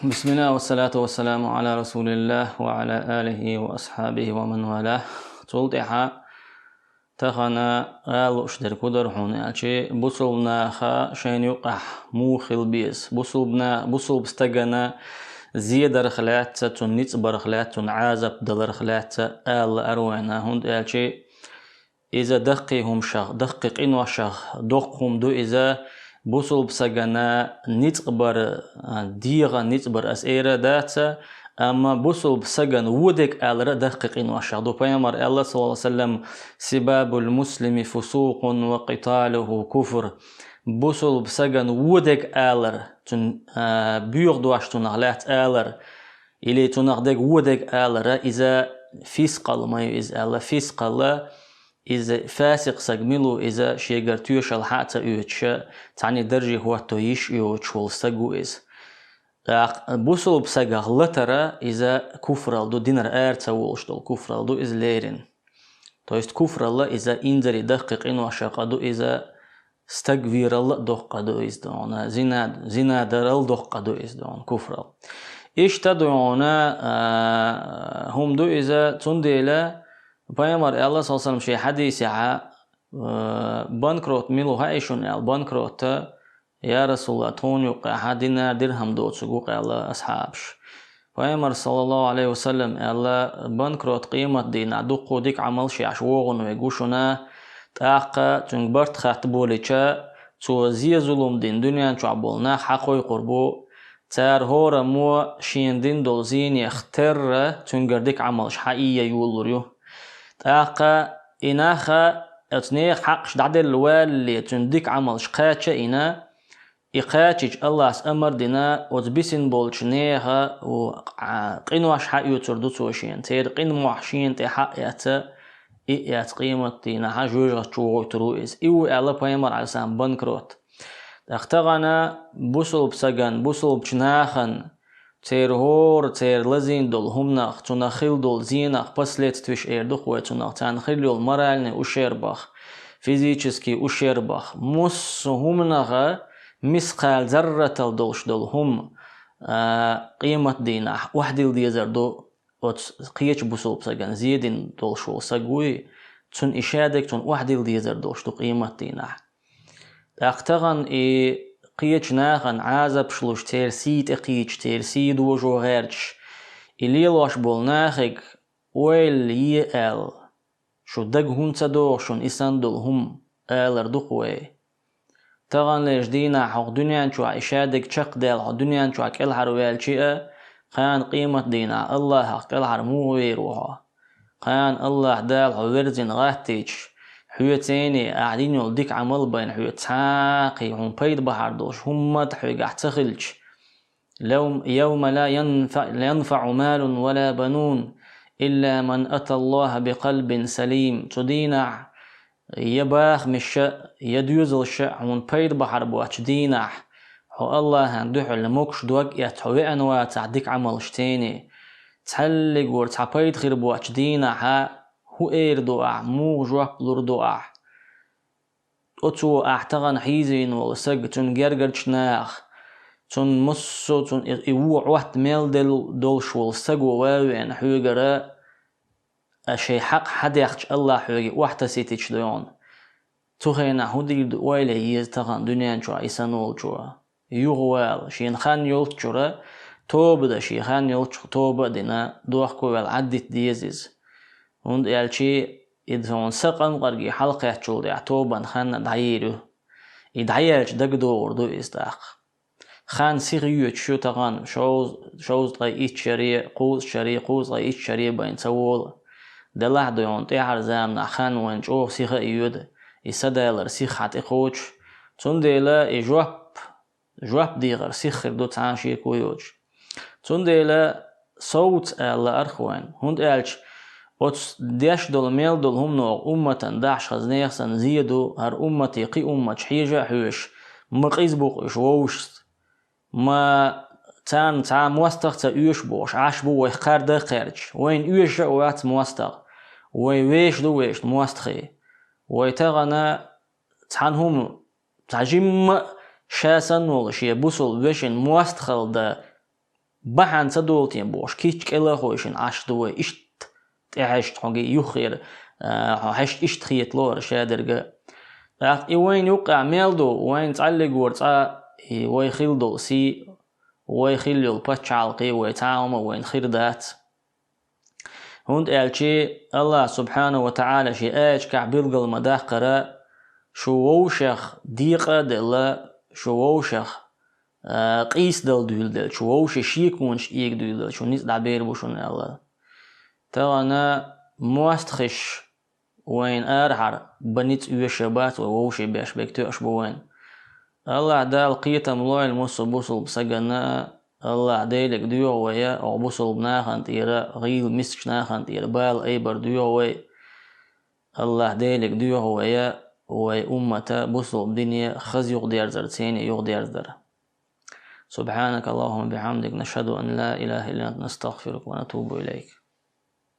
بسم الله والصلاة والسلام على رسول الله وعلى آله وأصحابه ومن والاه. تولتها تخنا قال أشتر كدر هون أشي بوصلنا خا شين يقع مو خلبيس بوصل بستجنا زيادة رخلات تنيت برخلات تنعازب دل رخلات آل أروينا هون أشي إذا دقيهم شخ دقيق إنوا شخ دقهم دو إذا بوصل بسجنا نتقبر ديغا نتقبر أسئلة داتا أما بوصل بسجن ودك على دقيق إنوا شخ دو بيامر الله صلى الله عليه وسلم سباب المسلم فسوق وقتاله كفر بوصل بسجن ودك على تن بيغ دواش تنغلات على إلي تنغدك ودك على إذا فيسقل ما إذا الله فيسقل إذا فاسق سجملو إذا شيجر تيوش الحاتا يوتش تعني درجة هو تويش يوتش والسجو بوصل بسجع لترى إذا كفر دو دينر أرتا والش دو كفر دو إز ليرين تويست كفر الله إذا إنزري دقيق إنو عشاق دو إذا استغفر الله دق دو إز دون زنا درل دق دو إز دون كفر إيش تدعونا هم دو إذا تنديلا بيامر الله صلى الله عليه وسلم شيء حديث بانكروت ميلو هايشون البانكروت يا رسول الله تون يقع دينار درهم دوت سقوق الله أصحابش بيامر صلى الله عليه وسلم الله بانكروت قيمة دينا دقو ديك عمل شيء عشوغن ويقوشنا تاقا تنقبرت خاتبوليشا تو زي ظلم دين دنيا تعبولنا حقوي قربو تار هورا مو شين دين دول زين يختر تنقردك عملش حقيقية يولوريو تاقا إناخا اتنيخ حقش دعدل والي تنديك عمل شقاتش إنا إقاتش الله أمر دينا وتبسن بولش نيخا وقينواش حق يتردو توشين تير قينواحشين تي حق ياتا إيات قيمة دينا حجوجة تشوغو تروئز إيو ألا بيامر على سام بانكروت تاختغانا بوصل بسجن بوصل بجناخن تير هور تير لزين دول همناخ تنخيل دول زيناخ بسلت توش ايردوخ وتنخ تنخيل دول مرالني اشيرباخ فيزيكسكي اشيرباخ مس همناخ مسقال ذرة دولش دول هم قيمة ديناح وحدي ديزر دو قيش بوصل بسجن زيدين دول شو سقوي تن إشادك تن وحدي ديزر دولش دو قيمة ديناح تاختغن قيتش ناخن عازب شلوش تير سيت قيتش تير سيد وجو غيرش إليلوش بول ناخك ويل يال شو دق هون تدوغ شون إسان دول هم آلر دقوي تغن ليش دينا حق دنيا شو عشادك شق ديل حق دنيا شو عك الحر ويال شيء خان قيمة دينا الله حق الحر مو ويروها خان الله دال حورزين غاتيش حيوتيني قاعدين يولديك عمل بين حيوت ساقي هم بيد بحر دوش هم تحوي قاعد تخلج يوم لا ينفع مال ولا بنون إلا من أتى الله بقلب سليم تدينع يباخ مش يديوزل الشع هم بيد بحر بواتش دينع هو الله هندوح الموكش دوك يتحوي أنواع تعديك عمل شتيني تحلق ورتحبيد خير بواتش دينع هو اير دوع مو جواب لور دوع اتو احتغن حيزين والسج تون جرجرش ناخ تون مسو تون يوع وقت ميل دول شول سج وواوين حوجرا اشي حق حد يخش الله حوجي وحتى سيتش ديون تخينا هودي دويلي يزتغن دنيا شو عيسانول شو يغوال شين خان يولت شورا توب دا شي خان يولت توب دينا دوخكو والعدت ديزيز und elchi idson saqan qargi halqa chuldi atoban khan dayru idayelch dagdo ordu istaq khan siriyu chu tagan shows qay ichari quz qay ichari bain sawol dalahdo yon te harzam na khan wan chu sira yud isadalar sikhat iqoch tundela jwap digar sikhir do tsanshi koyoj tundela صوت الأرخوان هند elch وتس ديش دول ميل دول هم نوع أمة داعش خزنيخسن زيدو هر أمتي قي أمة حيجة حيوش مقيز بوقش ووشت ما تان موستغ تا يوش بوش عاش بو ويخار دا قيرج وين يوش ويات موستغ ويش دو ويش موستخي ويتغنا تان هم تعجم شاسن ولا شي بوصل ويشن موستخل دا بحن سدولتين بوش كيش كلا خويشن عش دوي إشت تعشت حقي يخير حشت إشت خيط لور شادرجا وين يوقع ميلدو وين تعلق ورتا ويخيلدو سي ويخيلو بتشعلقي ويتعاوم وين خيردات هند ألشي الله سبحانه وتعالى شي آج كعبيلقل مداخرة شووشخ ديقة دل شووشخ قيس دل شووش شيكونش إيك دل شو نيس دعبير بوشون الله تغنى موستخش وين أرحر بنيت شبات وووش بيش بيكتوش بوين الله دال قيتا ملوي الموصل بوصل بسجنا الله ديلك ديو ويا أو بوصل بناخن تيرا غيل مسك ناخن تيرا بال أيبر ديو وي الله ديلك ديو ويا وي أمتا بوصل بدنيا خز يغدير زرتين يغدير زر سبحانك اللهم بحمدك نشهد أن لا إله إلا أنت نستغفرك ونتوب إليك